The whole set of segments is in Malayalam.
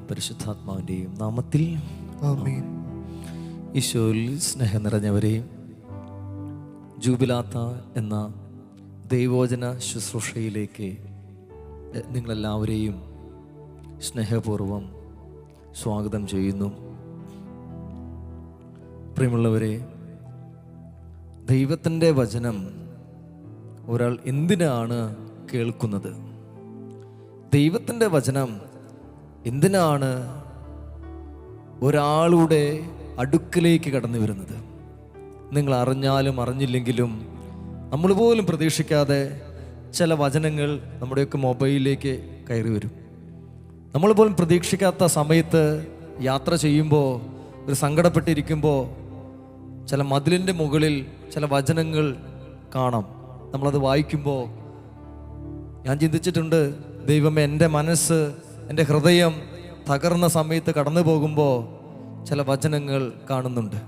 പരിശുദ്ധാത്മാവിൻ്റെയും നാമത്തിൽ ആമേൻ. ഈശോയിൽ സ്നേഹം നിറഞ്ഞവരെയും ജൂബിലാത്ത എന്ന ദൈവവചന ശുശ്രൂഷയിലേക്ക് നിങ്ങളെല്ലാവരെയും സ്നേഹപൂർവം സ്വാഗതം ചെയ്യുന്നു. പ്രിയമുള്ളവരെ, ദൈവത്തിൻ്റെ വചനം ഒരാൾ എന്തിനാണ് കേൾക്കുന്നത്? ദൈവത്തിൻ്റെ വചനം എന്തിനാണ് ഒരാളുടെ അടുക്കിലേക്ക് കടന്നു വരുന്നത്? നിങ്ങൾ അറിഞ്ഞാലും അറിഞ്ഞില്ലെങ്കിലും നമ്മൾ പോലും പ്രതീക്ഷിക്കാതെ ചില വചനങ്ങൾ നമ്മുടെയൊക്കെ മൊബൈലിലേക്ക് കയറി വരും. നമ്മൾ പോലും പ്രതീക്ഷിക്കാത്ത സമയത്ത് യാത്ര ചെയ്യുമ്പോൾ, ഒരു സങ്കടപ്പെട്ടിരിക്കുമ്പോൾ ചില മതിലിൻ്റെ മുകളിൽ ചില വചനങ്ങൾ കാണാം. നമ്മളത് വായിക്കുമ്പോൾ ഞാൻ ചിന്തിച്ചിട്ടുണ്ട്, ദൈവമേ, എൻ്റെ മനസ്സ്, എൻ്റെ ഹൃദയം തകർന്ന സമയത്ത് കടന്നു പോകുമ്പോൾ ചില വചനങ്ങൾ കാണുന്നുണ്ട്.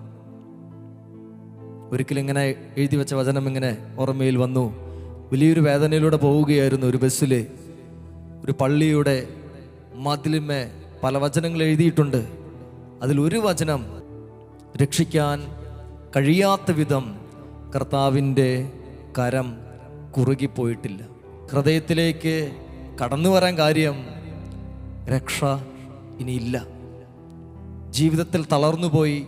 ഒരിക്കലും ഇങ്ങനെ എഴുതി വെച്ച വചനം ഇങ്ങനെ ഓർമ്മയിൽ വന്നു. വലിയൊരു വേദനയിലൂടെ പോവുകയായിരുന്നു. ഒരു ബസ്സിൽ ഒരു പള്ളിയുടെ മതിലിന്മേ പല വചനങ്ങൾ എഴുതിയിട്ടുണ്ട്. അതിലൊരു വചനം, രക്ഷിക്കാൻ കഴിയാത്ത വിധം കർത്താവിൻ്റെ കരം കുറുകിപ്പോയിട്ടില്ല. ഹൃദയത്തിലേക്ക് കടന്നു വരാൻ കാര്യം രക്ഷ ഇനിയില്ല. ജീവിതത്തിൽ തളർന്നുപോയി,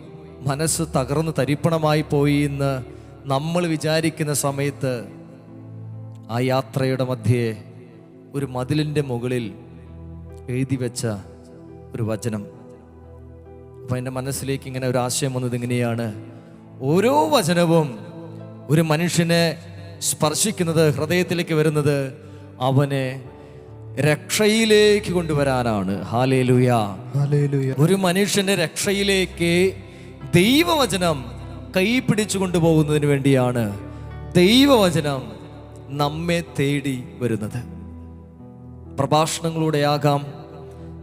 മനസ്സ് തകർന്ന് തരിപ്പണമായി പോയി എന്ന് നമ്മൾ വിചാരിക്കുന്ന സമയത്ത് ആ യാത്രയുടെ മധ്യേ ഒരു മതിലിൻ്റെ മുകളിൽ എഴുതി വെച്ച ഒരു വചനം. അപ്പം എൻ്റെ മനസ്സിലേക്ക് ഇങ്ങനെ ഒരു ആശയം വന്നത് ഇങ്ങനെയാണ്: ഓരോ വചനവും ഒരു മനുഷ്യനെ സ്പർശിക്കുന്നത്, ഹൃദയത്തിലേക്ക് വരുന്നത് അവനെ രക്ഷയിലേക്ക് കൊണ്ടുവരാനാണ്. Hallelujah, hallelujah. ഒരു മനുഷ്യന്റെ രക്ഷയിലേക്ക് ദൈവവചനം കൈ പിടിച്ചു കൊണ്ടുപോകുന്നതിന് വേണ്ടിയാണ് ദൈവവചനം നമ്മെ തേടി വരുന്നത്. പ്രഭാഷണങ്ങളിലൂടെയാകാം,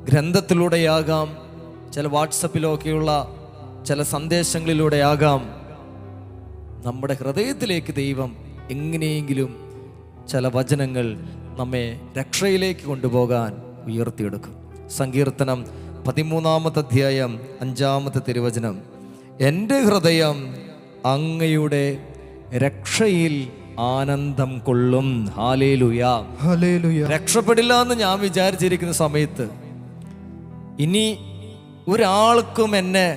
ഗ്രന്ഥത്തിലൂടെയാകാം, ചില വാട്സപ്പിലൊക്കെയുള്ള ചില സന്ദേശങ്ങളിലൂടെയാകാം, നമ്മുടെ ഹൃദയത്തിലേക്ക് ദൈവം എങ്ങനെയെങ്കിലും ചില വചനങ്ങൾ നമ്മെ രക്ഷയിലേക്ക് കൊണ്ടുപോകാൻ ഉയർത്തിയെടുക്കും. സങ്കീർത്തനം 13-ാമത്തെ അധ്യായം 5-ാമത്തെ തിരുവചനം: എൻ്റെ ഹൃദയം അങ്ങയുടെ രക്ഷയിൽ ആനന്ദം കൊള്ളും. Hallelujah, hallelujah. രക്ഷപ്പെടില്ല എന്ന് ഞാൻ വിചാരിച്ചിരിക്കുന്ന സമയത്ത്, ഇനി ഒരാൾക്കും എന്നെ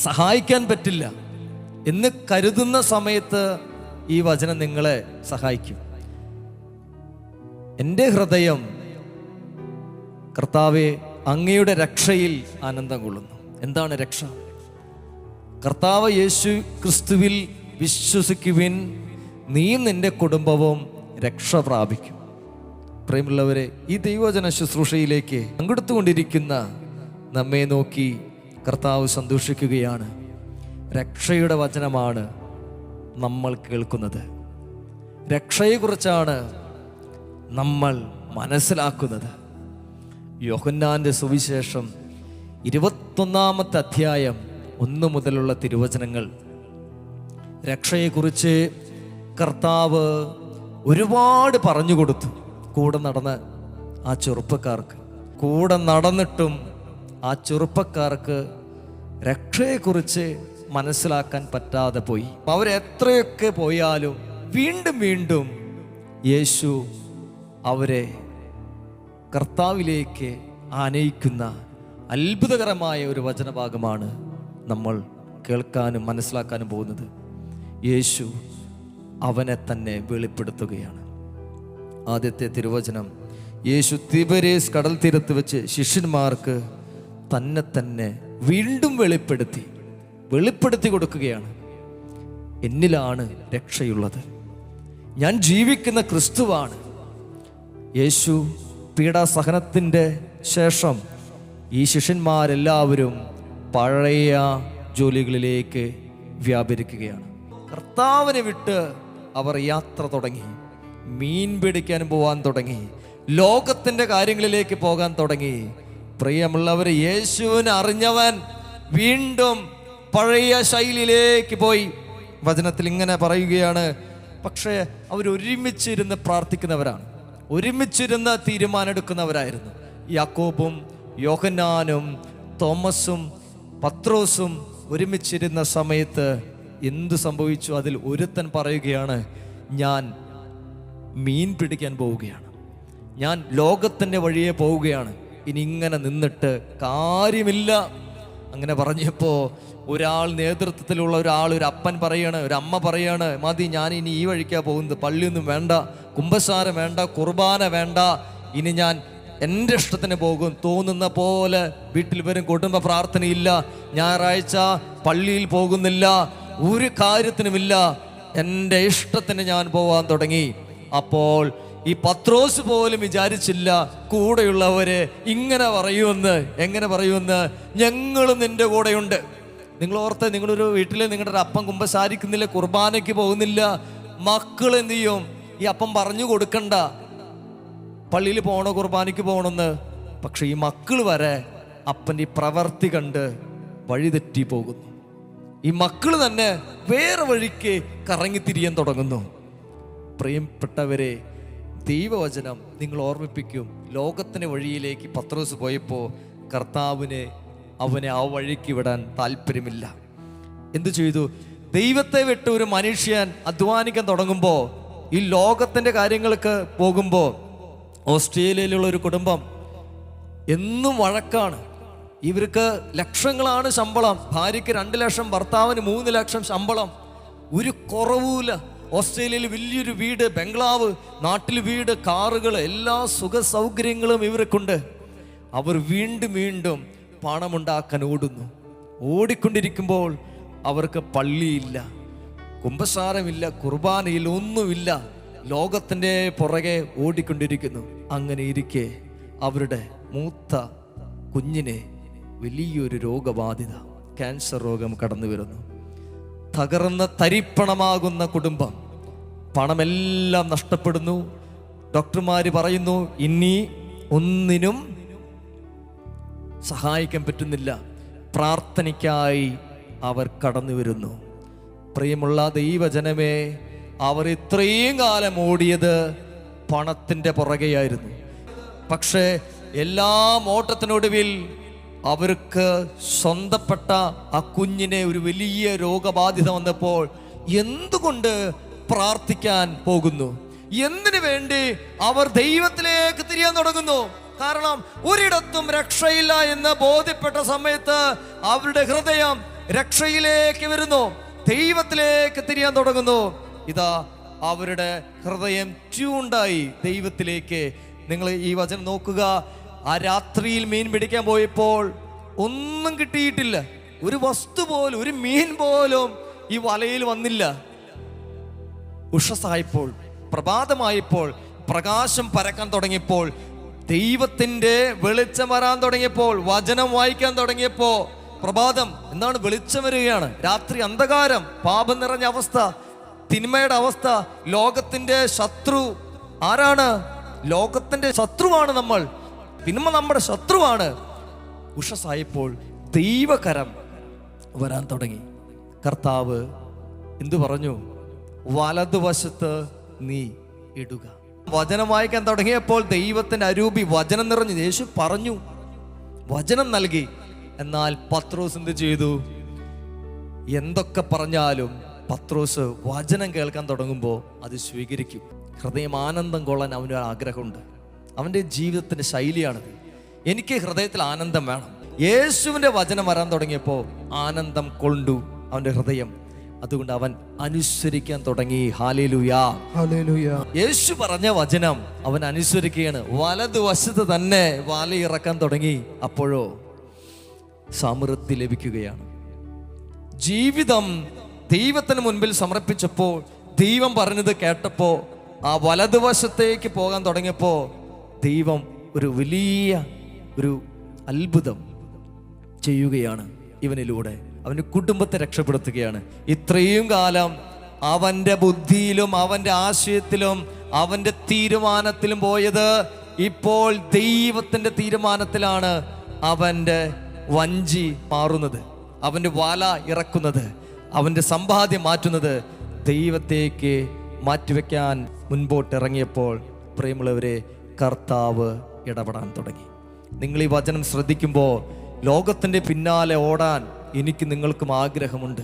സഹായിക്കാൻ പറ്റില്ല എന്ന് കരുതുന്ന സമയത്ത് ഈ വചനം നിങ്ങളെ സഹായിക്കും. എൻ്റെ ഹൃദയം കർത്താവേ അങ്ങയുടെ രക്ഷയിൽ ആനന്ദം കൊള്ളുന്നു. എന്താണ് രക്ഷ? കർത്താവ് യേശു ക്രിസ്തുവിൽ വിശ്വസിക്കുവിൻ, നീയും നിന്റെ കുടുംബവും രക്ഷ പ്രാപിക്കും. പ്രിയമുള്ളവരെ, ഈ ദൈവവചന ശുശ്രൂഷയിലേക്ക് പങ്കെടുത്തുകൊണ്ടിരിക്കുന്ന നമ്മെ നോക്കി കർത്താവ് സന്തോഷിക്കുകയാണ്. രക്ഷയുടെ വചനമാണ് നമ്മൾ കേൾക്കുന്നത്. രക്ഷയെക്കുറിച്ചാണ് നമ്മൾ മനസ്സിലാക്കുന്നത്. യോഹന്നാന്റെ സുവിശേഷം 21-ാമത്തെ അധ്യായം 1 മുതലുള്ള തിരുവചനങ്ങൾ. രക്ഷയെക്കുറിച്ച് കർത്താവ് ഒരുപാട് പറഞ്ഞു കൊടുത്തു. കൂടെ നടന്ന് ആ ചെറുപ്പക്കാർക്ക്, കൂടെ നടന്നിട്ടും ആ ചെറുപ്പക്കാർക്ക് രക്ഷയെക്കുറിച്ച് മനസ്സിലാക്കാൻ പറ്റാതെ പോയി. അവരെത്രയൊക്കെ പോയാലും വീണ്ടും വീണ്ടും യേശു അവരെ കർത്താവിലേക്ക് ആനയിക്കുന്ന അത്ഭുതകരമായ ഒരു വചനഭാഗമാണ് നമ്മൾ കേൾക്കാനും മനസ്സിലാക്കാനും പോകുന്നത്. യേശു അവനെ തന്നെ വെളിപ്പെടുത്തുകയാണ്. ആദ്യത്തെ തിരുവചനം, യേശു തിബേരിയസ് കടൽ തീരത്ത് വെച്ച് ശിഷ്യന്മാർക്ക് തന്നെ തന്നെ വീണ്ടും വെളിപ്പെടുത്തി കൊടുക്കുകയാണ്. എന്നിലാണ് രക്ഷയുള്ളത്, ഞാൻ ജീവിക്കുന്ന ക്രിസ്തുവാണ്. യേശു പീഡാസഹനത്തിൻ്റെ ശേഷം ഈ ശിഷ്യന്മാരെല്ലാവരും പഴയ ജോലികളിലേക്ക് വ്യാപരിക്കുകയാണ്. കർത്താവിനെ വിട്ട് അവർ യാത്ര തുടങ്ങി, മീൻ പിടിക്കാൻ പോകാൻ തുടങ്ങി, ലോകത്തിൻ്റെ കാര്യങ്ങളിലേക്ക് പോകാൻ തുടങ്ങി. പ്രിയമുള്ളവർ, യേശുവിനെ അറിഞ്ഞവൻ വീണ്ടും പഴയ ശൈലിയിലേക്ക് പോയി. വചനത്തിൽ ഇങ്ങനെ പറയുകയാണ്, പക്ഷേ അവരൊരുമിച്ചിരുന്ന് പ്രാർത്ഥിക്കുന്നവരാണ്, ഒരുമിച്ചിരുന്ന് തീരുമാനമെടുക്കുന്നവരായിരുന്നു. യാക്കോബും യോഹന്നാനും തോമസും പത്രോസും ഒരുമിച്ചിരുന്ന സമയത്ത് എന്തു സംഭവിച്ചു? അതിൽ ഒരുത്തൻ പറയുകയാണ്, ഞാൻ മീൻ പിടിക്കാൻ പോവുകയാണ്, ഞാൻ ലോകത്തിൻ്റെ വഴിയെ പോവുകയാണ്, ഇനി ഇങ്ങനെ നിന്നിട്ട് കാര്യമില്ല. അങ്ങനെ പറഞ്ഞപ്പോൾ ഒരാൾ, നേതൃത്വത്തിലുള്ള ഒരാൾ, ഒരു അപ്പൻ പറയാണ്, ഒരു അമ്മ പറയാണ്, മതി, ഞാൻ ഇനി ഈ വഴിക്കാണ് പോകുന്നത്, പള്ളിയൊന്നും വേണ്ട, കുമ്പസാരം വേണ്ട, കുർബാന വേണ്ട, ഇനി ഞാൻ എൻ്റെ ഇഷ്ടത്തിന് പോകും, തോന്നുന്ന പോലെ വീട്ടിൽ വരും, കുടുംബ പ്രാർത്ഥനയില്ല, ഞായറാഴ്ച പള്ളിയിൽ പോകുന്നില്ല, ഒരു കാര്യത്തിനുമില്ല, എൻ്റെ ഇഷ്ടത്തിന് ഞാൻ പോകാൻ തുടങ്ങി. അപ്പോൾ ഈ പത്രോസ് പോലും വിചാരിച്ചില്ല കൂടെയുള്ളവര് ഇങ്ങനെ പറയുമെന്ന്. എങ്ങനെ പറയുമെന്ന്? ഞങ്ങളും നിന്റെ കൂടെയുണ്ട്. നിങ്ങൾ ഓർത്ത്, നിങ്ങളൊരു വീട്ടിൽ നിങ്ങളുടെ ഒരു അപ്പം കുമ്പസാരിക്കുന്നില്ല, കുർബാനയ്ക്ക് പോകുന്നില്ല, മക്കൾ എന്ത് ചെയ്യും? ഈ അപ്പം പറഞ്ഞു കൊടുക്കണ്ട, പള്ളിയിൽ പോകണോ കുർബാനയ്ക്ക് പോകണമെന്ന്. പക്ഷെ ഈ മക്കൾ വരെ അപ്പൻ്റെ ഈ പ്രവർത്തി കണ്ട് വഴിതെറ്റി പോകുന്നു. ഈ മക്കൾ തന്നെ വേറെ വഴിക്ക് കറങ്ങിത്തിരിയാൻ തുടങ്ങുന്നു. പ്രിയപ്പെട്ടവരെ, ദൈവവചനം നിങ്ങൾ ഓർമ്മിപ്പിക്കും, ലോകത്തിൻ്റെ വഴിയിലേക്ക് പത്രോസ് പോയപ്പോൾ കർത്താവിന് അവനെ ആ വഴിക്ക് വിടാൻ താല്പര്യമില്ല. എന്തു ചെയ്തു? ദൈവത്തെ വിട്ട് ഒരു മനുഷ്യൻ അധ്വാനിക്കാൻ തുടങ്ങുമ്പോൾ, ഈ ലോകത്തിൻ്റെ കാര്യങ്ങൾക്ക് പോകുമ്പോൾ, ഓസ്ട്രേലിയയിലുള്ള ഒരു കുടുംബം എന്നും വഴക്കാണ്. ഇവർക്ക് ലക്ഷങ്ങളാണ് ശമ്പളം, ഭാര്യയ്ക്ക് 2 ലക്ഷം, ഭർത്താവിന് 3 ലക്ഷം ശമ്പളം, ഒരു കുറവുമില്ല. ഓസ്ട്രേലിയയിൽ വലിയൊരു വീട്, ബംഗ്ലാവ്, നാട്ടിൽ വീട്, കാറുകൾ, എല്ലാ സുഖ സൗകര്യങ്ങളും ഇവർക്കുണ്ട്. അവർ വീണ്ടും വീണ്ടും പണമുണ്ടാക്കാൻ ഓടുന്നു. ഓടിക്കൊണ്ടിരിക്കുമ്പോൾ അവർക്ക് പള്ളിയില്ല, കുമ്പസാരമില്ല, കുർബാനയിൽ ഒന്നുമില്ല, ലോകത്തിൻ്റെ പുറകെ ഓടിക്കൊണ്ടിരിക്കുന്നു. അങ്ങനെ ഇരിക്കെ അവരുടെ മൂത്ത കുഞ്ഞിനെ വലിയൊരു രോഗബാധിത, ക്യാൻസർ രോഗം കടന്നു വരുന്നു. തകർന്ന തരിപ്പണമാകുന്ന കുടുംബം, പണമെല്ലാം നഷ്ടപ്പെടുന്നു. ഡോക്ടർമാര് പറയുന്നു ഇനി ഒന്നിനും സഹായിക്കാൻ പറ്റുന്നില്ല. പ്രാർത്ഥനയ്ക്കായി അവർ കടന്നു വരുന്നു. പ്രിയമുള്ള ദൈവജനമേ, അവർ ഇത്രയും കാലം ഓടിയത് പണത്തിൻ്റെ പുറകെയായിരുന്നു. പക്ഷേ എല്ലാം ഓട്ടത്തിനൊടുവിൽ അവർക്ക് സ്വന്തപ്പെട്ട ആ കുഞ്ഞിനെ ഒരു വലിയ രോഗബാധിത വന്നപ്പോൾ എന്തുകൊണ്ട് പ്രാർത്ഥിക്കാൻ പോകുന്നു? എന്തിനു വേണ്ടി അവർ ദൈവത്തിലേക്ക് തിരിയാൻ തുടങ്ങുന്നു? കാരണം ഒരിടത്തും രക്ഷയില്ല എന്ന് ബോധ്യപ്പെട്ട സമയത്ത് അവരുടെ ഹൃദയം രക്ഷയിലേക്ക് വരുന്നു, ദൈവത്തിലേക്ക് തിരിയാൻ തുടങ്ങുന്നു. ഇതാ അവരുടെ ഹൃദയം ട്യൂണ്ടായി ദൈവത്തിലേക്ക്. നിങ്ങൾ ഈ വചനം നോക്കുക. ആ രാത്രിയിൽ മീൻ പിടിക്കാൻ പോയപ്പോൾ ഒന്നും കിട്ടിയിട്ടില്ല, ഒരു വസ്തു പോലും, ഒരു മീൻ പോലും ഈ വലയിൽ വന്നില്ല. ഉഷസായപ്പോൾ, പ്രഭാതമായപ്പോൾ, പ്രകാശം പരക്കാൻ തുടങ്ങിയപ്പോൾ, ദൈവത്തിന്റെ വെളിച്ചം വരാൻ തുടങ്ങിയപ്പോൾ, വചനം വായിക്കാൻ തുടങ്ങിയപ്പോൾ, പ്രഭാതം എന്താണ്? വെളിച്ചം വരികയാണ്. രാത്രി അന്ധകാരം, പാപം നിറഞ്ഞ അവസ്ഥ, തിന്മയുടെ അവസ്ഥ. ലോകത്തിന്റെ ശത്രു ആരാണ്? ലോകത്തിന്റെ ശത്രുവാണ് നമ്മൾ. തിന്മ നമ്മുടെ ശത്രുവാണ്. ഉഷസായപ്പോൾ ദൈവകരം വരാൻ തുടങ്ങി. കർത്താവ് എന്തു പറഞ്ഞു? വലതുവശത്ത് നീ ഇടുക. വചനം വായിക്കാൻ തുടങ്ങിയപ്പോൾ ദൈവത്തിന്റെ അരൂപി വചനം നിറഞ്ഞു. യേശു പറഞ്ഞു, വചനം നൽകി. എന്നാൽ പത്രോസ് എന്ത് ചെയ്തു? എന്തൊക്കെ പറഞ്ഞാലും പത്രോസ് വചനം കേൾക്കാൻ തുടങ്ങുമ്പോൾ അത് സ്വീകരിക്കും. ഹൃദയം ആനന്ദം കൊള്ളാൻ അവനൊരു ആഗ്രഹമുണ്ട്. അവൻ്റെ ജീവിതത്തിൻ്റെ ശൈലിയാണത്. എനിക്ക് ഹൃദയത്തിൽ ആനന്ദം വേണം. യേശുവിൻ്റെ വചനം വരാൻ തുടങ്ങിയപ്പോൾ ആനന്ദം കൊണ്ടു അവൻ്റെ ഹൃദയം. അതുകൊണ്ട് അവൻ അനുസരിക്കാൻ തുടങ്ങി. ഹല്ലേലൂയാ, ഹല്ലേലൂയാ. യേശു പറഞ്ഞ വചനം അവൻ അനുസരിക്കുകയാണ്. വലതുവശത്ത് തന്നെ വല ഇറക്കാൻ തുടങ്ങി. അപ്പോഴോ സമൃദ്ധി ലഭിക്കുകയാണ്. ജീവിതം ദൈവത്തിന് മുൻപിൽ സമർപ്പിച്ചപ്പോൾ, ദൈവം പറഞ്ഞത് കേട്ടപ്പോൾ, ആ വലതുവശത്തേക്ക് പോകാൻ തുടങ്ങിയപ്പോൾ ദൈവം ഒരു വലിയ ഒരു അത്ഭുതം ചെയ്യുകയാണ് ഇവനിലൂടെ. അവൻ്റെ കുടുംബത്തെ രക്ഷപ്പെടുത്തുകയാണ്. ഇത്രയും കാലം അവൻ്റെ ബുദ്ധിയിലും അവൻ്റെ ആശയത്തിലും അവൻ്റെ തീരുമാനത്തിലും പോയത്, ഇപ്പോൾ ദൈവത്തിൻ്റെ തീരുമാനത്തിലാണ് അവൻ്റെ വഞ്ചി മാറുന്നത്, അവൻ്റെ വല ഇറക്കുന്നത്, അവൻ്റെ സമ്പാദ്യം മാറ്റുന്നത്. ദൈവത്തേക്ക് മാറ്റിവെക്കാൻ മുൻപോട്ട് ഇറങ്ങിയപ്പോൾ പ്രിയമുള്ളവരെ, കർത്താവ് ഇടപെടാൻ തുടങ്ങി. നിങ്ങൾ ഈ വചനം ശ്രദ്ധിക്കുമ്പോൾ ലോകത്തിൻ്റെ പിന്നാലെ ഓടാൻ എനിക്ക് നിങ്ങൾക്കും ആഗ്രഹമുണ്ട്.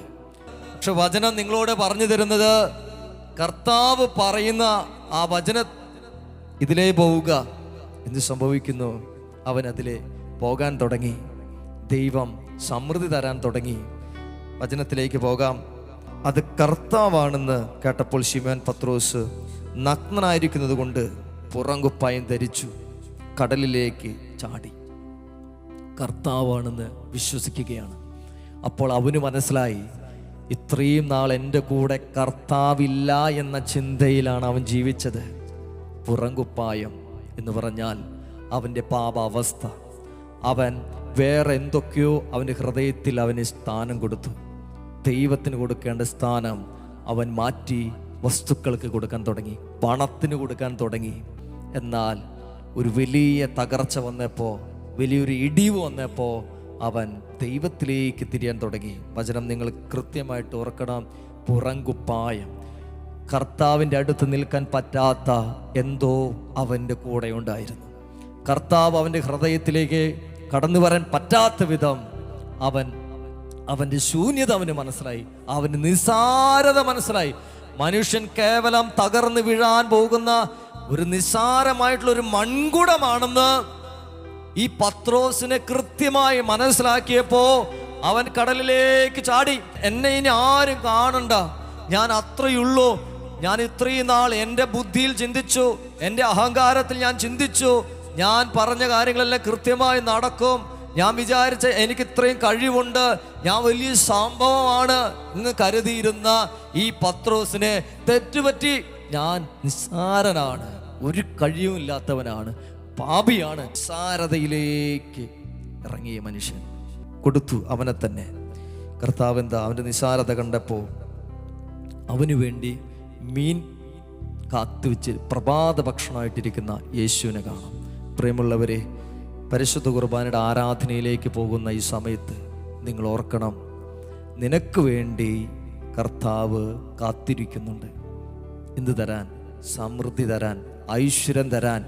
പക്ഷെ വചനം നിങ്ങളോട് പറഞ്ഞു തരുന്നത്, കർത്താവ് പറയുന്ന ആ വചന ഇതിലേ പോവുക. എന്ത് സംഭവിക്കുന്നു? അവൻ അതിലെ പോകാൻ തുടങ്ങി. ദൈവം സമൃദ്ധി തരാൻ തുടങ്ങി. വചനത്തിലേക്ക് പോകാം. അത് കർത്താവാണെന്ന് കേട്ടപ്പോൾ ശിമോൻ പത്രോസ് നഗ്നനായിരിക്കുന്നത് കൊണ്ട് പുറംകുപ്പായം ധരിച്ചു കടലിലേക്ക് ചാടി. കർത്താവാണെന്ന് വിശ്വസിക്കുകയാണ്. അപ്പോൾ അവന് മനസ്സിലായി, ഇത്രയും നാൾ എൻ്റെ കൂടെ കർത്താവില്ല എന്ന ചിന്തയിലാണ് അവൻ ജീവിച്ചത്. പുറംകുപ്പായം എന്ന് പറഞ്ഞാൽ അവൻ്റെ പാപാവസ്ഥ. അവൻ വേറെ എന്തൊക്കെയോ അവൻ്റെ ഹൃദയത്തിൽ അവന് സ്ഥാനം കൊടുത്തു. ദൈവത്തിന് കൊടുക്കേണ്ട സ്ഥാനം അവൻ മാറ്റി വസ്തുക്കൾക്ക് കൊടുക്കാൻ തുടങ്ങി, പണത്തിന് കൊടുക്കാൻ തുടങ്ങി. എന്നാൽ ഒരു വലിയ തകർച്ച വന്നപ്പോൾ, വലിയൊരു ഇടിവ് വന്നപ്പോൾ അവൻ ദൈവത്തിലേക്ക് തിരിയാൻ തുടങ്ങി. വചനം നിങ്ങൾ കൃത്യമായിട്ട് ഓർക്കണം. പുറംകുപ്പായം, കർത്താവിൻ്റെ അടുത്ത് നിൽക്കാൻ പറ്റാത്ത എന്തോ അവൻ്റെ കൂടെ ഉണ്ടായിരുന്നു. കർത്താവ് അവൻ്റെ ഹൃദയത്തിലേക്ക് കടന്നു വരാൻ പറ്റാത്ത വിധം അവൻ്റെ ശൂന്യത അവന് മനസ്സിലായി, അവന് നിസ്സാരത മനസ്സിലായി. മനുഷ്യൻ കേവലം തകർന്നു വീഴാൻ പോകുന്ന ഒരു നിസ്സാരമായിട്ടുള്ള ഒരു മൺകുടമാണെന്ന് ഈ പത്രോസിനെ കൃത്യമായി മനസ്സിലാക്കിയപ്പോ അവൻ കടലിലേക്ക് ചാടി. എന്നെ ഇനി ആരും കാണണ്ട, ഞാൻ അത്രയുള്ളൂ. ഞാൻ ഇത്രയും നാൾ എൻ്റെ ബുദ്ധിയിൽ ചിന്തിച്ചു, എൻ്റെ അഹങ്കാരത്തിൽ ഞാൻ ചിന്തിച്ചു, ഞാൻ പറഞ്ഞ കാര്യങ്ങളെല്ലാം കൃത്യമായി നടക്കും. ഞാൻ വിചാരിച്ച എനിക്ക് ഇത്രയും കഴിവുണ്ട്, ഞാൻ വലിയ സംഭവമാണ് എന്ന് കരുതിയിരുന്ന ഈ പത്രോസിനെ തെറ്റുപറ്റി. ഞാൻ നിസ്സാരനാണ്, ഒരു കഴിവുമില്ലാത്തവനാണ്, പാപിയാണ്. നിസ്സാരതയിലേക്ക് ഇറങ്ങിയ മനുഷ്യൻ കൊടുത്തു അവനെ തന്നെ. കർത്താവ് എന്താ, അവൻ്റെ നിസ്സാരത കണ്ടപ്പോൾ അവന് വേണ്ടി മീൻ കാത്തുവെച്ച് പ്രഭാത ഭക്ഷണമായിട്ടിരിക്കുന്ന യേശുവിനെ കാണാം. പ്രിയമുള്ളവരെ, പരിശുദ്ധ കുർബാനയുടെ ആരാധനയിലേക്ക് പോകുന്ന ഈ സമയത്ത് നിങ്ങൾ ഓർക്കണം, നിനക്ക് വേണ്ടി കർത്താവ് കാത്തിരിക്കുന്നുണ്ട്. എന്ത് തരാൻ? സമൃദ്ധി തരാൻ, ഐശ്വര്യം തരാൻ.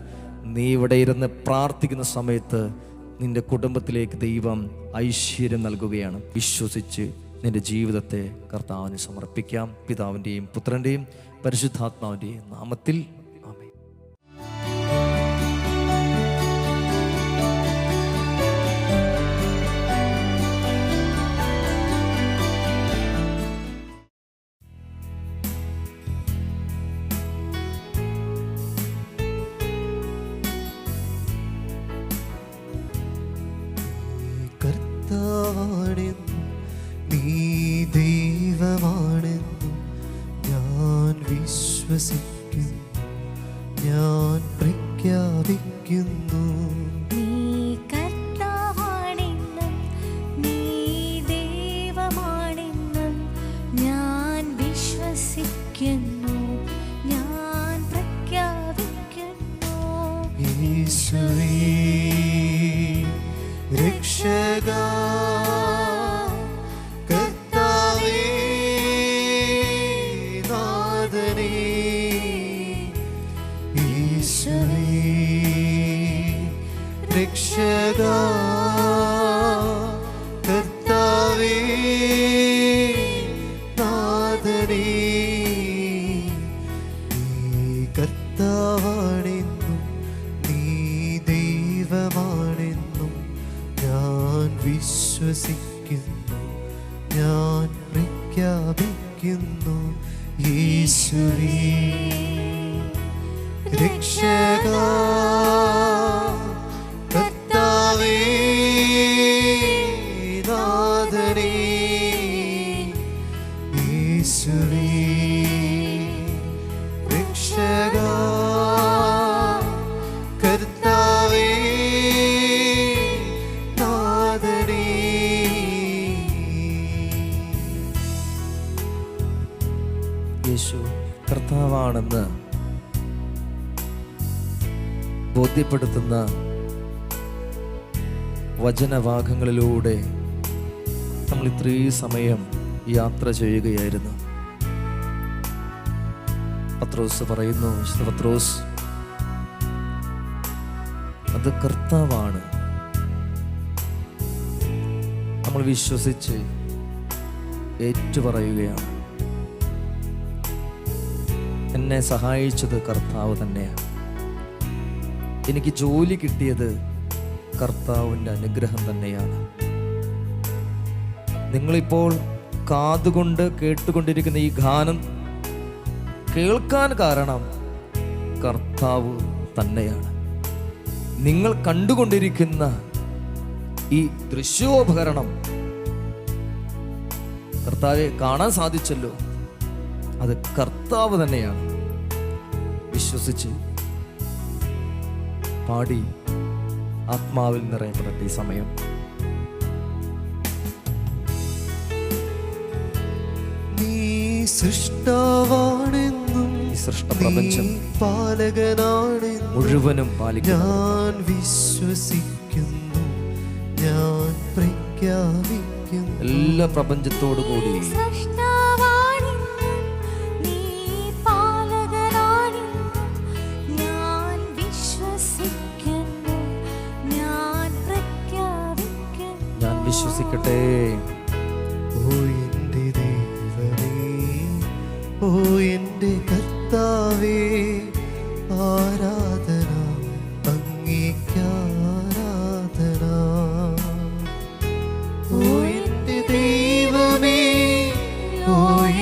നീ ഇവിടെ ഇരുന്ന് പ്രാർത്ഥിക്കുന്ന സമയത്ത് നിന്റെ കുടുംബത്തിലേക്ക് ദൈവം ഐശ്വര്യം നൽകുകയാണ്. വിശ്വസിച്ച് നിന്റെ ജീവിതത്തെ കർത്താവിന് സമർപ്പിക്കാം. പിതാവിൻ്റെയും പുത്രൻ്റെയും പരിശുദ്ധാത്മാവിൻ്റെയും നാമത്തിൽ ആമേൻ. കർത്താവാണെന്നും നീ ദൈവമാണെന്നും ഞാൻ വിശ്വസിക്കുന്നു, ഞാൻ പ്രഖ്യാപിക്കുന്നു. നീ കർത്താവാണെന്നും നീ ദൈവമാണെന്നും ഞാൻ വിശ്വസിക്കുന്നു, ഞാൻ പ്രഖ്യാപിക്കുന്നു. യേശുവേ രക്ഷകാ, കർത്താവേ നാഥനേ, യേശുവേ രക്ഷകാ, കർത്താവേ നാഥനേ. നീ കർത്താവാണെന്നും നീ ദൈവമാണെന്നും ഞാൻ വിശ്വസിക്കുന്നു, ഞാൻ പ്രഖ്യാപിക്കുന്നു. യേശുവേ രക്ഷകാ, കർത്താവേ നാഥനേ, യേശുവേ രക്ഷകാ, കർത്താവേ നാഥനേ. യേശു കർത്താവാണെന്ന് ബോധ്യപ്പെടുത്തുന്ന വചനഭാഗങ്ങളിലൂടെ നമ്മൾ ഇത്രയും സമയം യാത്ര ചെയ്യുകയായിരുന്നു. പത്രോസ് പറയുന്നു, വിശുദ്ധ പത്രോസ്, അത് കർത്താവാണ് നമ്മൾ വിശ്വസിച്ച് ഏറ്റുപറയുകയാണ്. എന്നെ സഹായിച്ചത് കർത്താവ് തന്നെയാണ്. എനിക്ക് ജോലി കിട്ടിയത് കർത്താവിൻ്റെ അനുഗ്രഹം തന്നെയാണ്. നിങ്ങളിപ്പോൾ കാതുകൊണ്ട് കേട്ടുകൊണ്ടിരിക്കുന്ന ഈ ഗാനം കേൾക്കാൻ കാരണം കർത്താവ് തന്നെയാണ്. നിങ്ങൾ കണ്ടുകൊണ്ടിരിക്കുന്ന ഈ ദൃശ്യോപകരണം കർത്താവെ കാണാൻ സാധിച്ചല്ലോ, അത് കർത്താവ് തന്നെയാണ്. വിശ്വസിച്ച് പാടി ആത്മാവിൽ നിറയപ്പെടട്ടെ ഈ സമയം. നീ സൃഷ്ടാവാണെന്നും ഈ സൃഷ്ടപ്രപഞ്ചം പാലകനാണെന്നും മുഴുവനും പാലിക്കുന്നു. ഞാൻ വിശ്വസിക്കുന്നു, ഞാൻ പ്രഖ്യാപിക്കുന്നു. എല്ലാ പ്രപഞ്ചത്തോടു കൂടി സൃഷ്ടാവാണെന്നും നീ പാലകനാണെന്നും ഞാൻ വിശ്വസിക്കുന്നു, ഞാൻ പ്രഖ്യാപിക്കുന്നു. ഞാൻ വിശ്വസിക്കട്ടെ. ഓ എൻ്റെ ദൈവമേ, ഓ എൻ്റെ കർത്താവേ, ആരാധന അങ്ങേക്കാരാധന. ഓ എൻ്റെ ദൈവമേ, ഓ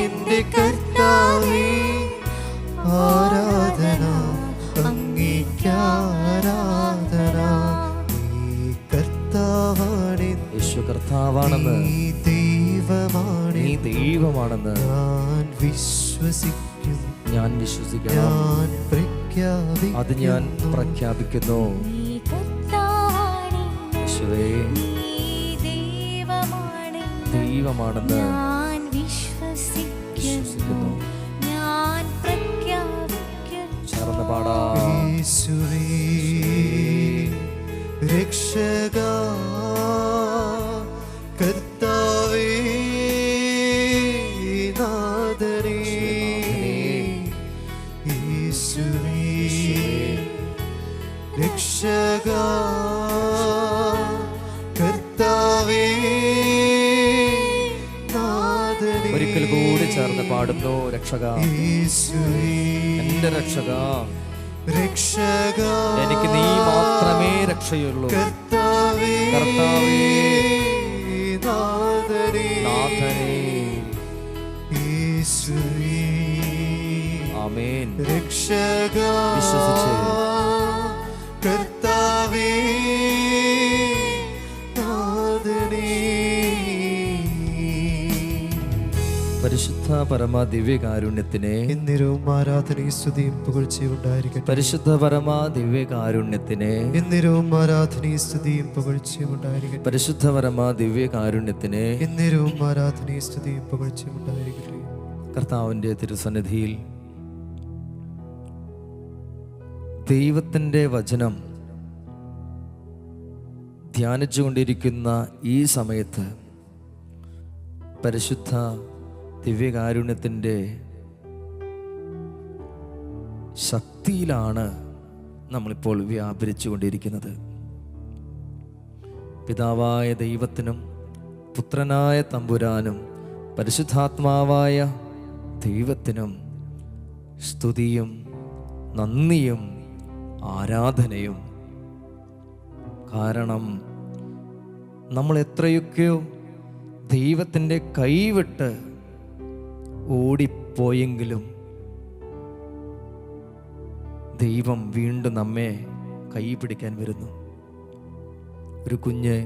എൻ്റെ കർത്താവേ, ആരാധന അങ്ങേക്കാരാധന. നീ കർത്താവാണ്, യേശു കർത്താവാണെന്ന്, നീ ദൈവമാണ്, നീ ദൈവമാണെന്ന് ഞാൻ വിശ്വസിക്കുന്നു, ഞാൻ വിശ്വസിക്കണം. ഞാൻ പ്രഖ്യാപിക്കുന്നു. അത് ഞാൻ പ്രഖ്യാപിക്കുന്നു. നീ കർത്താവാണെന്നും യേശുവേ നീ ദൈവമാണെന്നും ദൈവമാണെന്ന് ഞാൻ വിശ്വസിക്കുന്നു, ഞാൻ പ്രഖ്യാപിക്കുന്നു. ചേർന്ന് പാടാം. യേശുവേ രക്ഷകാ, കർത്താവേ നാഥനേ. യേശുവേ രക്ഷകാ, കർത്താവേ നാഥനേ. ഒരിക്കൽ കൂടി ചേർന്ന് പാടുന്നു. രക്ഷക, യേശുവേ എന്റെ രക്ഷക, രക്ഷകാ, എനിക്ക് നീ മാത്രമേ രക്ഷയുള്ളൂ. കർത്താവേ കർത്താവേ നാഥനേ. നാഥനേ. യേശുവേ ആമേൻ. രക്ഷകാ, വിശ്വസിച്ച് കർത്താവേ നാഥനേ. പരിശുദ്ധ പരമ ദിവ്യകാരുണ്യത്തിനെ, എന്നേരവും ആരാധനയും സ്തുതിയും പുകഴ്ചയും ഉണ്ടായിരിക്കട്ടെ. പരിശുദ്ധ പരമ ദിവ്യകാരുണ്യത്തിനെ, എന്നേരവും ആരാധനയും സ്തുതിയും പുകഴ്ചയും ഉണ്ടായിരിക്കട്ടെ. പരിശുദ്ധ പരമ ദിവ്യകാരുണ്യത്തിനെ എന്നേരവും ആരാധനയും സ്തുതിയും പുകഴ്ചയും ഉണ്ടായിരിക്കട്ടെ. കർത്താവിൻ്റെ തിരുസന്നിധിയിൽ ദൈവത്തിൻ്റെ വചനം ധ്യാനിച്ചുകൊണ്ടിരിക്കുന്ന ഈ സമയത്ത് പരിശുദ്ധ ദിവ്യകാരുണ്യത്തിൻ്റെ ശക്തിയിലാണ് നമ്മളിപ്പോൾ വ്യാപരിച്ചു കൊണ്ടിരിക്കുന്നത്. പിതാവായ ദൈവത്തിനും പുത്രനായ തമ്പുരാനും പരിശുദ്ധാത്മാവായ ദൈവത്തിനും സ്തുതിയും നന്ദിയും ആരാധനയും. കാരണം നമ്മൾ എത്രയൊക്കെയോ ദൈവത്തിൻ്റെ കൈവിട്ട് ഓടിപ്പോയെങ്കിലും ദൈവം വീണ്ടും നമ്മെ കൈ പിടിക്കാൻ വരുന്നു. ഒരു കുഞ്ഞ്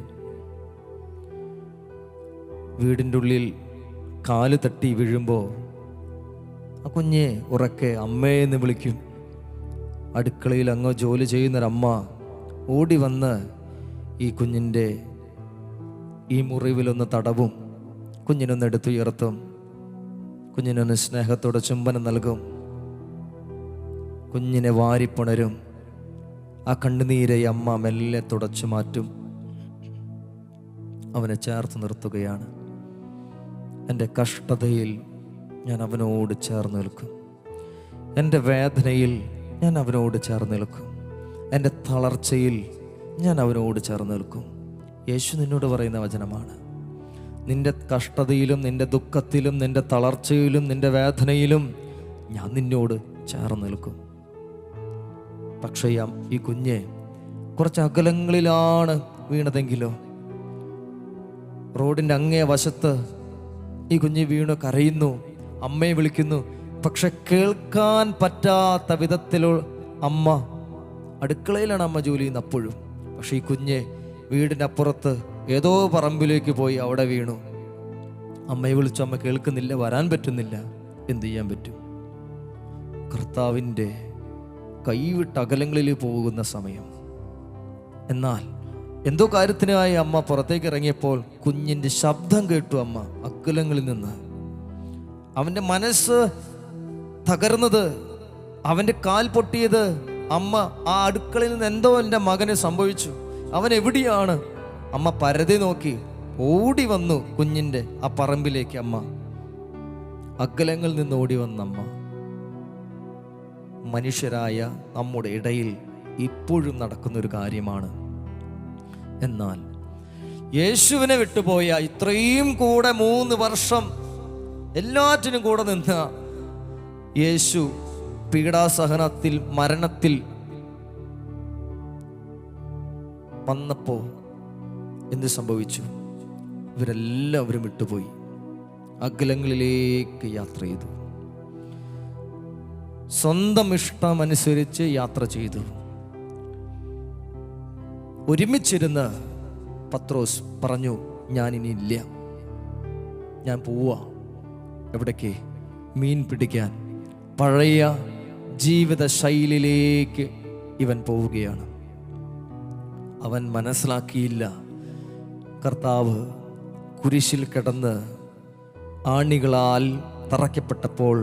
വീടിൻ്റെ ഉള്ളിൽ കാല് തട്ടി വീഴുമ്പോൾ ആ കുഞ്ഞ് ഉറക്കെ അമ്മയെന്ന് വിളിക്കും. അടുക്കളയിൽ അങ്ങ് ജോലി ചെയ്യുന്നൊരമ്മ ഓടി വന്ന് ഈ കുഞ്ഞിൻ്റെ ഈ മുറിവിലൊന്ന് തടവും, കുഞ്ഞിനൊന്ന് എടുത്തുയർത്തും, കുഞ്ഞിനൊന്ന് സ്നേഹത്തോടെ ചുംബനം നൽകും, കുഞ്ഞിനെ വാരിപ്പുണരും. ആ കണ്ണുനീരെ അമ്മ മെല്ലെ തുടച്ചു മാറ്റും, അവനെ ചേർത്ത് നിർത്തുകയാണ്. എൻ്റെ കഷ്ടതയിൽ ഞാൻ അവനോട് ചേർന്ന് നിൽക്കും, എൻ്റെ വേദനയിൽ ഞാൻ അവനോട് ചേർന്ന് നിൽക്കും, എൻ്റെ തളർച്ചയിൽ ഞാൻ അവനോട് ചേർന്ന് നിൽക്കും. യേശു നിന്നോട് പറയുന്ന വചനമാണ്. നിന്റെ കഷ്ടതയിലും നിന്റെ ദുഃഖത്തിലും നിന്റെ തളർച്ചയിലും നിന്റെ വേദനയിലും ഞാൻ നിന്നോട് ചേർന്ന് നിൽക്കും. പക്ഷേ ഈ കുഞ്ഞ് കുറച്ച് അകലങ്ങളിലാണ് വീണതെങ്കിലോ, റോഡിൻ്റെ അങ്ങേ വശത്ത് ഈ കുഞ്ഞ് വീണ് കരയുന്നു, അമ്മയെ വിളിക്കുന്നു. പക്ഷെ കേൾക്കാൻ പറ്റാത്ത വിധത്തിലുള്ള അമ്മ, അടുക്കളയിലാണ് അമ്മ ജോലി ചെയ്യുന്നത് അപ്പോഴും. പക്ഷെ ഈ കുഞ്ഞ് വീടിൻ്റെ അപ്പുറത്ത് ഏതോ പറമ്പിലേക്ക് പോയി അവിടെ വീണു. അമ്മയെ വിളിച്ചു, അമ്മ കേൾക്കുന്നില്ല, വരാൻ പറ്റുന്നില്ല. എന്ത് ചെയ്യാൻ പറ്റും? കർത്താവിൻ്റെ കൈവിട്ട അകലങ്ങളിൽ പോകുന്ന സമയം. എന്നാൽ എന്തോ കാര്യത്തിനായി അമ്മ പുറത്തേക്ക് ഇറങ്ങിയപ്പോൾ കുഞ്ഞിൻ്റെ ശബ്ദം കേട്ടു. അമ്മ അകലങ്ങളിൽ നിന്ന്, അവൻ്റെ മനസ്സ് തകർന്നത്, അവൻ്റെ കാൽ പൊട്ടിയത്. അമ്മ ആ അടുക്കളയിൽ നിന്ന് എന്തോ എൻ്റെ മകന് സംഭവിച്ചു, അവൻ എവിടെയാണ്? അമ്മ പരതി നോക്കി, ഓടി വന്നു കുഞ്ഞിൻ്റെ ആ പറമ്പിലേക്ക്. അമ്മ അകലങ്ങളിൽ നിന്ന് ഓടി വന്ന അമ്മ. മനുഷ്യരായ നമ്മുടെ ഇടയിൽ ഇപ്പോഴും നടക്കുന്നൊരു കാര്യമാണ്. എന്നാൽ യേശുവിനെ വിട്ടുപോയ, ഇത്രയും കൂടെ 3 വർഷം എല്ലാറ്റിനും കൂടെ നിന്ന യേശു പീഡാസഹനത്തിൽ മരണത്തിൽ വന്നപ്പോ എന്ത് സംഭവിച്ചു? ഇവരെല്ലാവരും വിട്ടുപോയി, അകലങ്ങളിലേക്ക് യാത്ര ചെയ്തു, സ്വന്തം ഇഷ്ടമനുസരിച്ച് യാത്ര ചെയ്തു. ഒരുമിച്ചിരുന്ന് പത്രോസ് പറഞ്ഞു, ഞാനിനി ഇല്ല, ഞാൻ പോവാ. എവിടേക്ക്? മീൻ പിടിക്കാൻ. പഴയ ജീവിത ശൈലിയിലേക്ക് ഇവൻ പോവുകയാണ്. അവൻ മനസ്സിലാക്കിയില്ല, കർത്താവ് കുരിശിൽ കിടന്ന് ആണികളാൽ തറയ്ക്കപ്പെട്ടപ്പോൾ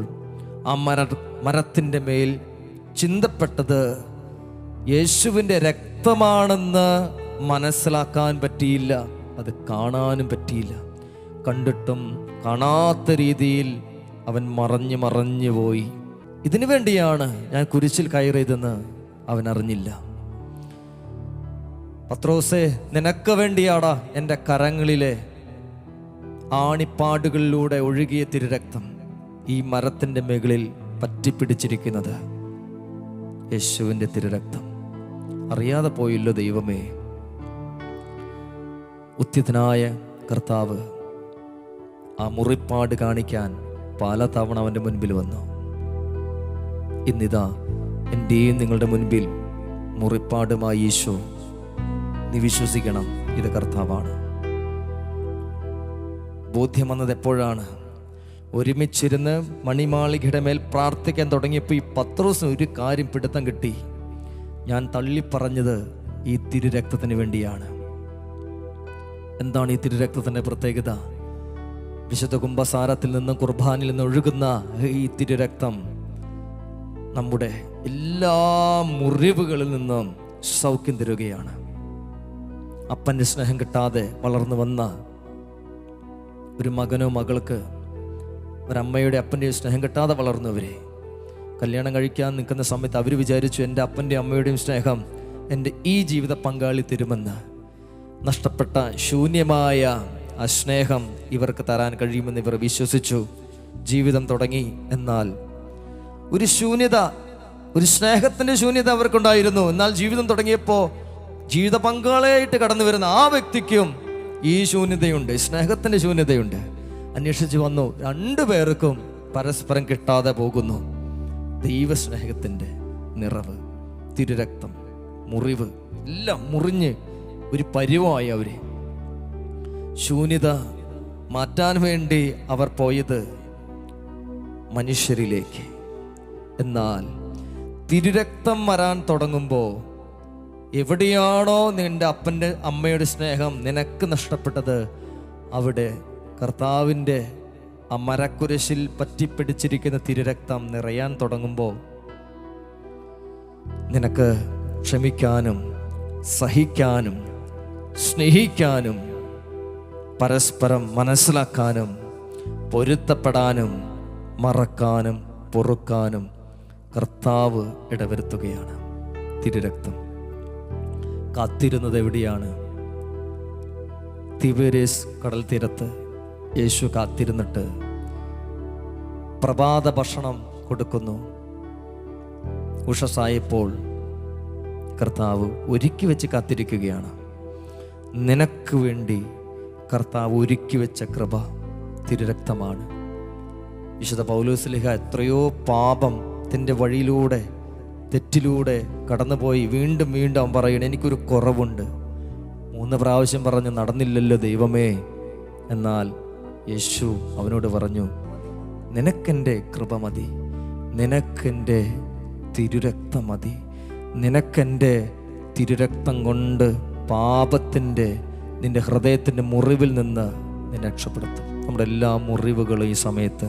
ആ മരത്തിൻ്റെ മേൽ ചിന്തപ്പെട്ടത് യേശുവിൻ്റെ രക്തമാണെന്ന് മനസ്സിലാക്കാൻ പറ്റിയില്ല, അത് കാണാനും പറ്റിയില്ല. കണ്ടിട്ടും കാണാത്ത രീതിയിൽ അവൻ മറഞ്ഞു പോയി. ഇതിനു വേണ്ടിയാണ് ഞാൻ കുരിശിൽ കയറിയതെന്ന് അവൻ അറിഞ്ഞില്ല. പത്രോസേ, നിനക്ക് വേണ്ടിയാടാ എൻ്റെ കരങ്ങളിലെ ആണിപ്പാടുകളിലൂടെ ഒഴുകിയ തിരുരക്തം ഈ മരത്തിൻ്റെ മുകളിൽ പറ്റിപ്പിടിച്ചിരിക്കുന്നത്. യേശുവിൻ്റെ തിരുരക്തം. അറിയാതെ പോയില്ലോ ദൈവമേ. ഉത്തിതനായ കർത്താവ് ആ മുറിപ്പാട് കാണിക്കാൻ പലതവണ അവൻ്റെ മുൻപിൽ വന്നു. ഇന്നിതാ എൻ്റെയും നിങ്ങളുടെ മുൻപിൽ മുറിപ്പാടുമായി ഈശോ. നീ വിശ്വസിക്കണം, ഇത് കർത്താവാണ്. ബോധ്യം വന്നത് എപ്പോഴാണ്? ഒരുമിച്ചിരുന്ന് മണിമാളികയുടെ മേൽ പ്രാർത്ഥിക്കാൻ തുടങ്ങിയപ്പോൾ ഈ പത്രോസിന് ഒരു കാര്യം പിടുത്തം കിട്ടി. ഞാൻ തള്ളിപ്പറഞ്ഞത് ഈ തിരുരക്തത്തിന് വേണ്ടിയാണ്. എന്താണ് ഈ തിരുരക്തത്തിൻ്റെ പ്രത്യേകത? വിശുദ്ധ കുംഭസാരത്തിൽ നിന്നും കുർബാനിൽ നിന്ന് ഒഴുകുന്ന ഈ തിരുരക്തം നമ്മുടെ എല്ലാ മുറിവുകളിൽ നിന്നും സൗഖ്യം തരുകയാണ്. അപ്പൻ്റെ സ്നേഹം കിട്ടാതെ വളർന്നു വന്ന ഒരു മകനോ മകൾക്ക്, ഒരമ്മയുടെ അപ്പൻ്റെ സ്നേഹം കിട്ടാതെ വളർന്നവരെ കല്യാണം കഴിക്കാൻ നിൽക്കുന്ന സമയത്ത് അവർ വിചാരിച്ചു, എൻ്റെ അപ്പൻ്റെ അമ്മയുടെയും സ്നേഹം എൻ്റെ ഈ ജീവിത പങ്കാളി തരുമെന്ന്. നഷ്ടപ്പെട്ട ശൂന്യമായ ആ സ്നേഹം ഇവർക്ക് തരാൻ കഴിയുമെന്ന് ഇവർ വിശ്വസിച്ചു. ജീവിതം തുടങ്ങി. എന്നാൽ ഒരു ശൂന്യത, ഒരു സ്നേഹത്തിൻ്റെ ശൂന്യത അവർക്കുണ്ടായിരുന്നു. എന്നാൽ ജീവിതം തുടങ്ങിയപ്പോൾ ജീവിത പങ്കാളിയായിട്ട് കടന്നു വരുന്ന ആ വ്യക്തിക്കും ഈ ശൂന്യതയുണ്ട്, സ്നേഹത്തിൻ്റെ ശൂന്യതയുണ്ട്. അന്വേഷിച്ച് വന്നു, 2 പേർക്കും പരസ്പരം കിട്ടാതെ പോകുന്നു. ദൈവസ്നേഹത്തിൻ്റെ നിറവ്, തിരുരക്തം, മുറിവ് എല്ലാം മുറിഞ്ഞ് ഒരു പരിവായി അവരെ. ശൂന്യത മാറ്റാൻ വേണ്ടി അവർ പോയത് മനുഷ്യരിലേക്ക്. എന്നാൽ തിരുരക്തം വരാൻ തുടങ്ങുമ്പോൾ എവിടെയാണോ നിന്റെ അപ്പൻ്റെ അമ്മയുടെ സ്നേഹം നിനക്ക് നഷ്ടപ്പെട്ടത്, അവിടെ കർത്താവിൻ്റെ ആ മരക്കുരിശിൽ പറ്റിപ്പിടിച്ചിരിക്കുന്ന തിരുരക്തം നിറയാൻ തുടങ്ങുമ്പോൾ നിനക്ക് ക്ഷമിക്കാനും സഹിക്കാനും സ്നേഹിക്കാനും പരസ്പരം മനസ്സിലാക്കാനും പൊരുത്തപ്പെടാനും മറക്കാനും പൊറുക്കാനും കർത്താവ് ഇടവരുത്തുകയാണ്. തിരുരക്തം കാത്തിരുന്നത് എവിടെയാണ്? തിബേരിയസ് കടൽ തീരത്ത് യേശു കാത്തിരുന്നിട്ട് പ്രഭാത ഭക്ഷണം കൊടുക്കുന്നു. ഉഷസായപ്പോൾ കർത്താവ് ഒരുക്കി വെച്ച് കാത്തിരിക്കുകയാണ്. നിനക്ക് വേണ്ടി കർത്താവ് ഒരുക്കി വെച്ച കൃപ തിരുരക്തമാണ്. വിശുദ്ധ പൗലോസ്ലീഹ എത്രയോ പാപത്തിൻ്റെ വഴിയിലൂടെ, തെറ്റിലൂടെ കടന്നുപോയി വീണ്ടും വീണ്ടും അവൻ പറയണം, എനിക്കൊരു കുറവുണ്ട്. 3 പ്രാവശ്യം പറഞ്ഞു, നടന്നില്ലല്ലോ ദൈവമേ. എന്നാൽ യേശു അവനോട് പറഞ്ഞു, നിനക്കെൻ്റെ കൃപ മതി, നിനക്കെൻ്റെ തിരുരക്തം മതി. നിനക്കെൻ്റെ തിരുരക്തം കൊണ്ട് പാപത്തിൻ്റെ, നിൻ്റെ ഹൃദയത്തിൻ്റെ മുറിവിൽ നിന്ന് നിന്നെ രക്ഷപ്പെടുത്തും. നമ്മുടെ എല്ലാ മുറിവുകളും ഈ സമയത്ത്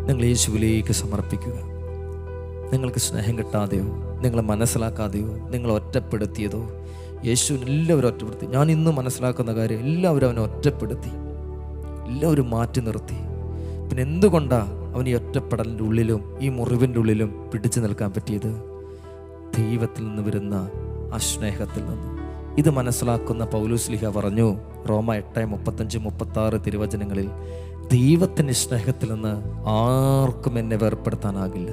നിങ്ങൾ യേശുവിലേക്ക് സമർപ്പിക്കുക. നിങ്ങൾക്ക് സ്നേഹം കിട്ടാതെയോ, നിങ്ങളെ മനസ്സിലാക്കാതെയോ, നിങ്ങളെ ഒറ്റപ്പെടുത്തിയതോ, യേശുവിന് എല്ലാവരും ഒറ്റപ്പെടുത്തി. ഞാൻ ഇന്ന് മനസ്സിലാക്കുന്ന കാര്യം, എല്ലാവരും അവനെ ഒറ്റപ്പെടുത്തി, എല്ലാവരും മാറ്റി നിർത്തി. പിന്നെ എന്തുകൊണ്ടാണ് അവൻ ഈ ഒറ്റപ്പെടലിൻ്റെ ഉള്ളിലും ഈ മുറിവിൻ്റെ ഉള്ളിലും പിടിച്ചു നിൽക്കാൻ പറ്റിയത്? ദൈവത്തിൽ നിന്ന് വരുന്ന ആ സ്നേഹത്തിൽ നിന്ന്. ഇത് മനസ്സിലാക്കുന്ന പൗലോസ്ലീഹ പറഞ്ഞു, റോമ 8:35-36 തിരുവചനങ്ങളിൽ, ദൈവത്തിൻ്റെ സ്നേഹത്തിൽ നിന്ന് ആർക്കും എന്നെ വേർപ്പെടുത്താനാകില്ല.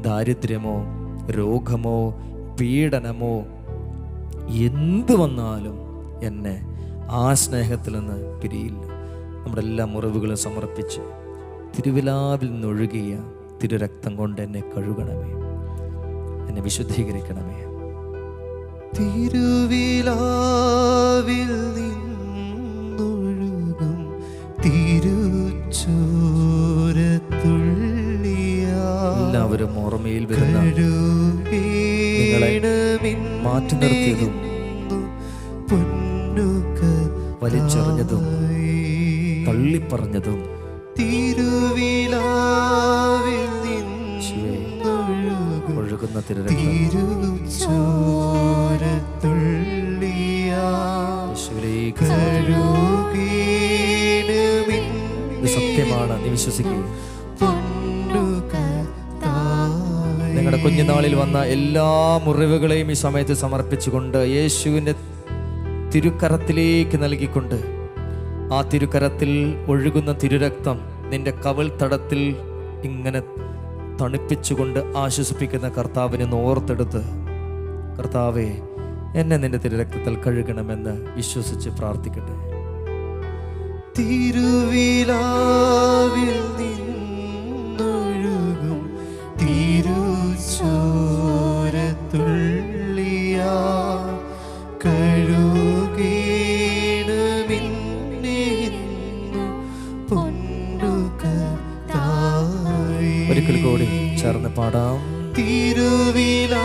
ദാരിദ്ര്യമോ രോഗമോ പീഡനമോ എന്തു വന്നാലും എന്നെ ആ സ്നേഹത്തിൽ നിന്ന് പിരിയില്ല. നമ്മുടെ എല്ലാ മുറിവുകളും സമർപ്പിച്ച് തിരുവിലാവിൽ നിന്നൊഴുകിയ തിരുരക്തം കൊണ്ട് എന്നെ കഴുകണമേ, എന്നെ വിശുദ്ധീകരിക്കണമേ. തിരുവിലാവിൽ നിന്നൊഴുകും തിരുച്ചോരത്തുള്ളിയാ എല്ലാവരും ഓർമ്മയിൽ വരുന്ന നിങ്ങളെ മാറ്റി നിർത്തിയതും വലിച്ചെറിഞ്ഞതും തള്ളിപ്പറഞ്ഞതും തിരുവിലാവിൽ ഒഴുകുന്ന തിരുരക്തം ഇത് സത്യമാണ്, നീ വിശ്വസിക്കുക. നിങ്ങളുടെ കുഞ്ഞുനാളിൽ വന്ന എല്ലാ മുറിവുകളെയും ഈ സമയത്ത് സമർപ്പിച്ചുകൊണ്ട് യേശുവിൻ്റെ തിരുക്കരത്തിലേക്ക് നൽകിക്കൊണ്ട്, ആ തിരുക്കരത്തിൽ ഒഴുകുന്ന തിരുരക്തം നിന്റെ കവിൾ തടത്തിൽ ഇങ്ങനെ തണുപ്പിച്ചുകൊണ്ട് ആശ്വസിപ്പിക്കുന്ന കർത്താവിനെ ഓർത്തെടുത്ത്, കർത്താവേ എന്നെ നിന്റെ തിരുരക്തത്തിൽ കഴുകണമെന്ന് വിശ്വസിച്ച് പ്രാർത്ഥിക്കട്ടെ. തിരുവിലാവിൽ നിന്നൊഴുകും തിരുച്ചോരത്തുള്ളിയാ ഒരിക്കൽ കൂടി ചേർന്ന് പാടാം. തിരുവിലാവിൽ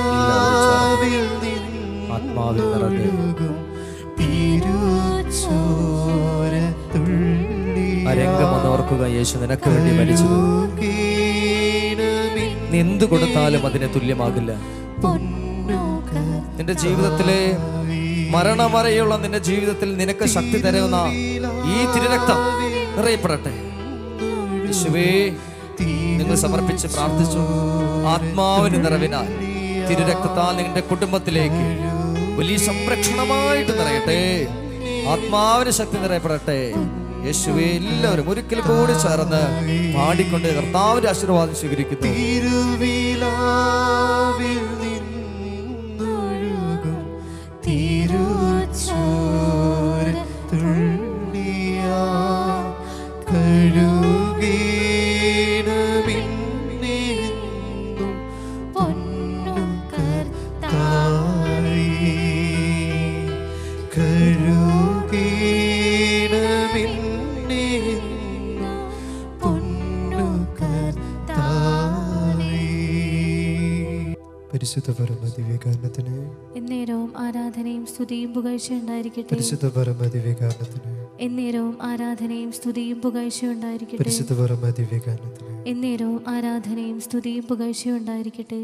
ആത്മാവിൽ നിറഞ്ഞ് രംഗമൊന്നോർക്കുക. യേശു നിനക്ക് വേണ്ടി മരിച്ചത് നീ എന്തു കൊടുത്താലും അതിന് തുല്യമാകില്ല. നിന്റെ ജീവിതത്തിലെ മരണം വരെയുള്ള നിന്റെ ജീവിതത്തിൽ നിനക്ക് ശക്തി തരുന്ന ഈ തിരുരക്തം നിറയപ്പെടട്ടെ. യേശുവേ, നിങ്ങൾ സമർപ്പിച്ച് പ്രാർത്ഥിച്ചു. ആത്മാവിന് നിറവിനാൽ തിരുരക്തത്താൽ നിങ്ങളുടെ കുടുംബത്തിലേക്ക് വലിയ സംരക്ഷണമായിട്ട് നിറയട്ടെ. ആത്മാവിന് ശക്തി നിറയപ്പെടട്ടെ. യേശുവേ, എല്ലാവരും ഒരിക്കൽ കൂടി ചേർന്ന് പാടിക്കൊണ്ട് കർത്താവിന്റെ ആശീർവാദം സ്വീകരിക്കുന്നു. തിരുവിലാവിൽ നിന്നൊഴുകും തിരുച്ചോരത്തുള്ളിയാ കഴുകേണമിന്നെന്നും പൊന്നു കർത്താവേ, കഴുകേണമിന്നെന്നും പൊന്നു കർത്താവേ. പരിശുദ്ധ പരമദിവ്യകാരണത്തിന് എന്നേരവും ആരാധനയും സ്തുതിയും പുകഴ്ചയും ഉണ്ടായിരിക്കട്ടെ. പരിശുദ്ധ പരമദിവ്യകാരണത്തിന് എന്നേരവും ആരാധനയും സ്തുതിയും പുകഴ്ചയും ഉണ്ടായിരിക്കട്ടെ. പരിശുദ്ധ പരമദിവ്യകാരണത്തിന് എന്നേരവും ആരാധനയും സ്തുതിയും പുകഴ്ചയും ഉണ്ടായിരിക്കട്ടെ.